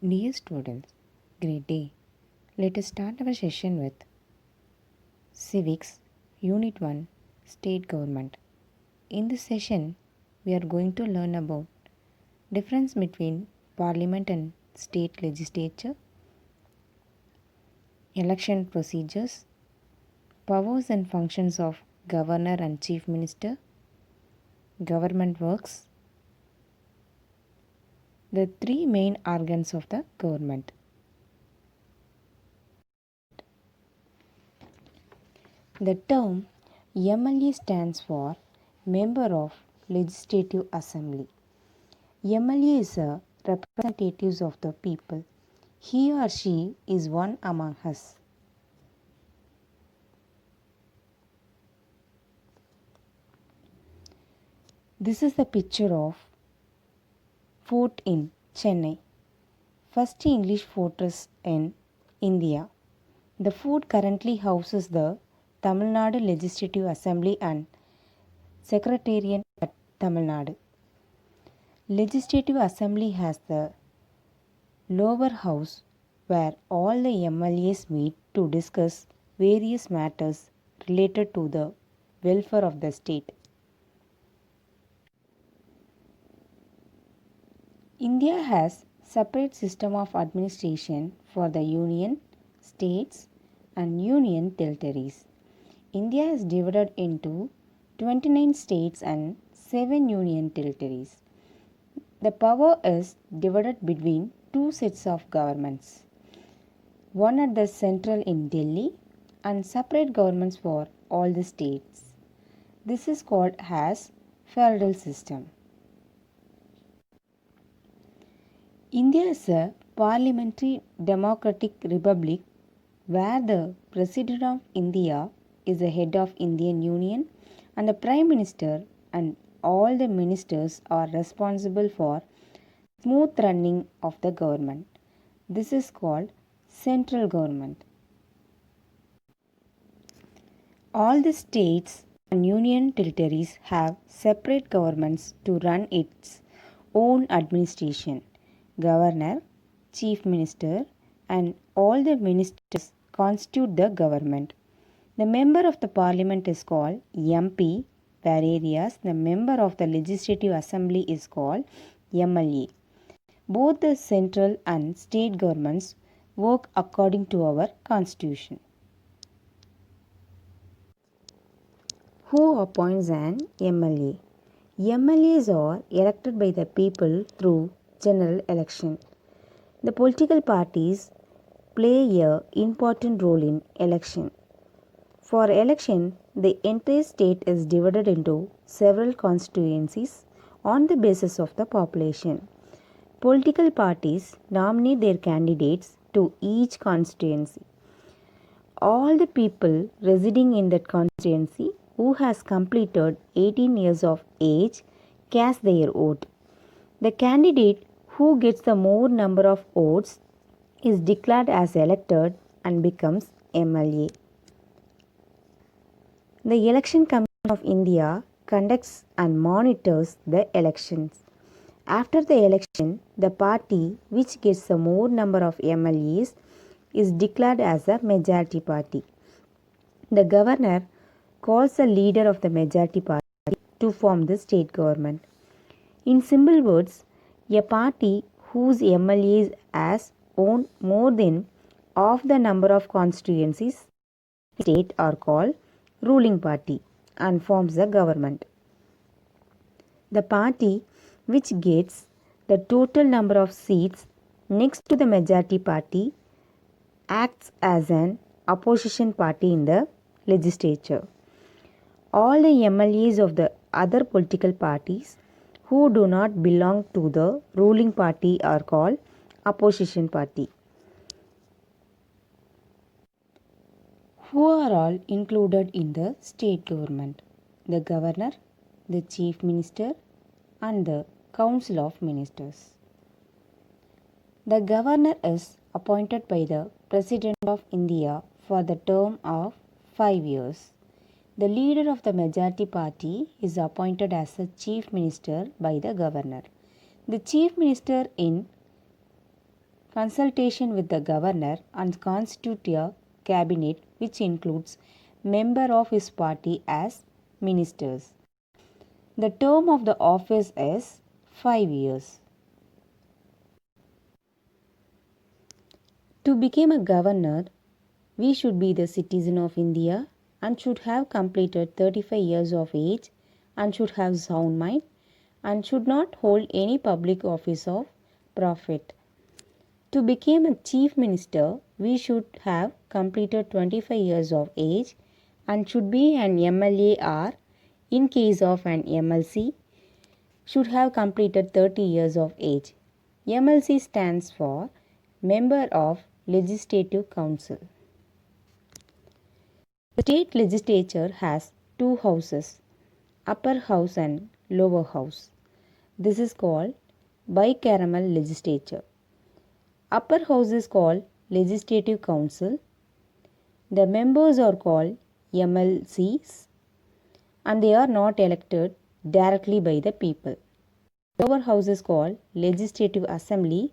Dear students, great day. Let us start our session with Civics, Unit 1, State Government. In this session, we are going to learn about difference between Parliament and State Legislature, election procedures, powers and functions of Governor and Chief Minister, government works, the three main organs of the government. The term MLA stands for Member of Legislative Assembly. MLA is a representative of the people. He or she is one among us. This is the picture of fort in Chennai, first English fortress in India. The fort currently houses the Tamil Nadu Legislative Assembly and Secretariat at Tamil Nadu. Legislative Assembly has the lower house where all the MLAs meet to discuss various matters related to the welfare of the state. India has separate system of administration for the union, states and union territories. India is divided into 29 states and 7 union territories. The power is divided between two sets of governments, one at the central in Delhi and separate governments for all the states. This is called as federal system. India is a parliamentary democratic republic where the President of India is the head of Indian Union and the Prime Minister and all the ministers are responsible for smooth running of the government. This is called central government. All the states and union territories have separate governments to run its own administration. Governor, Chief Minister, and all the ministers constitute the government. The member of the parliament is called MP, whereas the member of the legislative assembly is called MLA. Both the central and state governments work according to our constitution. Who appoints an MLA? MLAs are elected by the people through general election. The political parties play an important role in election. For election, the entire state is divided into several constituencies on the basis of the population. Political parties nominate their candidates to each constituency. All the people residing in that constituency who has completed 18 years of age cast their vote. The candidate who gets the more number of votes is declared as elected and becomes MLA. The Election Commission of India conducts and monitors the elections. After the election, the party which gets the more number of MLAs is declared as a majority party. The governor calls the leader of the majority party to form the state government. In simple words, a party whose MLAs has own more than half the number of constituencies in state are called ruling party and forms the government. The party which gets the total number of seats next to the majority party acts as an opposition party in the legislature. All the MLAs of the other political parties who do not belong to the ruling party are called opposition party. Who are all included in the state government? The governor, the chief minister, and the council of ministers. The governor is appointed by the President of India for the term of 5 years. The leader of the majority party is appointed as a chief minister by the governor. The chief minister in consultation with the governor and constitute a cabinet which includes member of his party as ministers. The term of the office is 5 years. To become a governor, we should be the citizen of India and should have completed 35 years of age and should have sound mind and should not hold any public office of profit. To become a chief minister, we should have completed 25 years of age and should be an MLA or, in case of an MLC, should have completed 30 years of age. MLC stands for Member of Legislative Council. The state legislature has two houses, upper house and lower house. This is called bicameral legislature. Upper house is called Legislative Council. The members are called MLCs and they are not elected directly by the people. Lower house is called Legislative Assembly.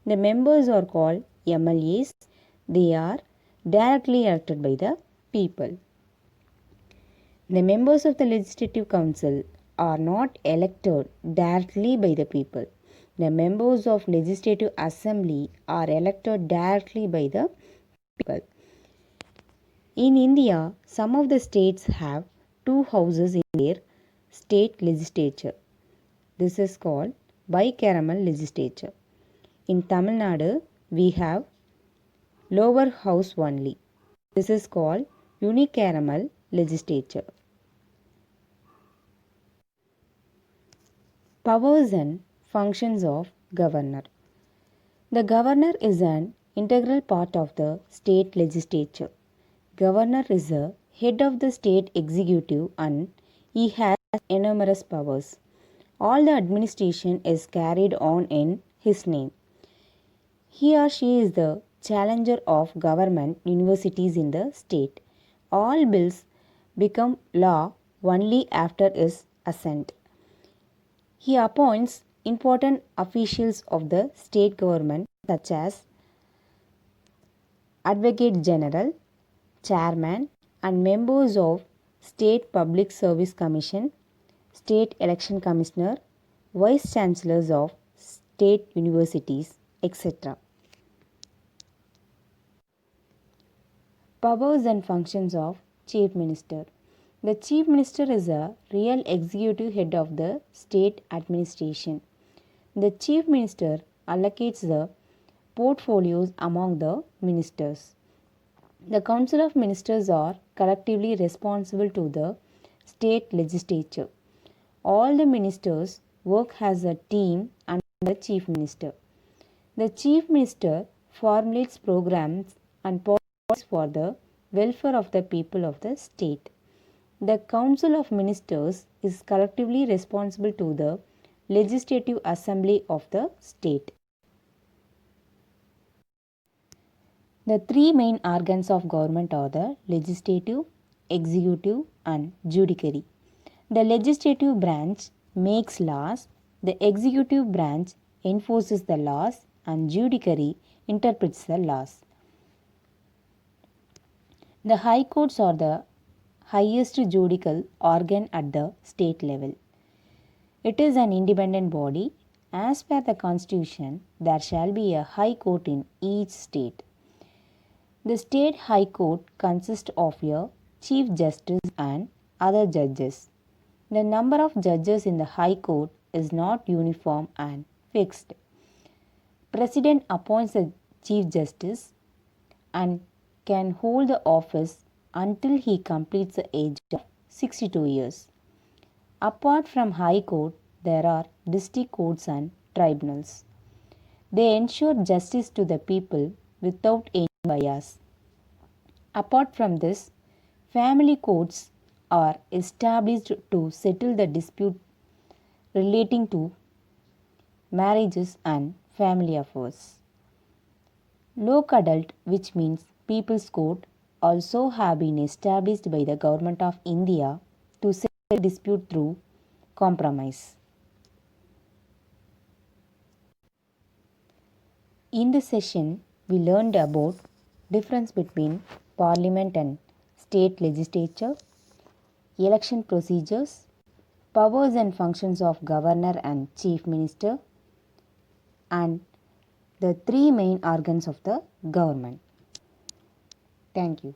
The members are called MLAs. They are directly elected by the people. The members of the Legislative Council are not elected directly by the people. The members of Legislative Assembly are elected directly by the people. In India, some of the states have two houses in their state legislature. This is called bicameral legislature. In Tamil Nadu, we have lower house only. This is called unicameral legislature. Powers and functions of governor. The governor is an integral part of the state legislature. Governor is the head of the state executive and he has enormous powers. All the administration is carried on in his name. He or she is the challenger of government universities in the state. All bills become law only after his assent. He appoints important officials of the state government such as Advocate General, Chairman and members of State Public Service Commission, State Election Commissioner, Vice Chancellors of State Universities, etc. Powers and functions of Chief Minister. The Chief Minister is a real executive head of the state administration. The Chief Minister allocates the portfolios among the ministers. The Council of Ministers are collectively responsible to the state legislature. All the ministers work as a team under the Chief Minister. The Chief Minister formulates programs and policies for the welfare of the people of the state. The Council of Ministers is collectively responsible to the Legislative Assembly of the state. The three main organs of government are the legislative, executive and judiciary. The legislative branch makes laws, the executive branch enforces the laws and judiciary interprets the laws. The high courts are the highest judicial organ at the state level. It is an independent body. As per the constitution, there shall be a high court in each state. The state high court consists of a chief justice and other judges. The number of judges in the high court is not uniform and fixed. President appoints a chief justice and can hold the office until he completes the age of 62 years. Apart from high court, there are district courts and tribunals. They ensure justice to the people without any bias. Apart from this, family courts are established to settle the dispute relating to marriages and family affairs. Lok Adalt, which means People's Court, also have been established by the Government of India to settle dispute through compromise. In this session, we learned about difference between parliament and state legislature, election procedures, powers and functions of governor and chief minister, and the three main organs of the government. Thank you.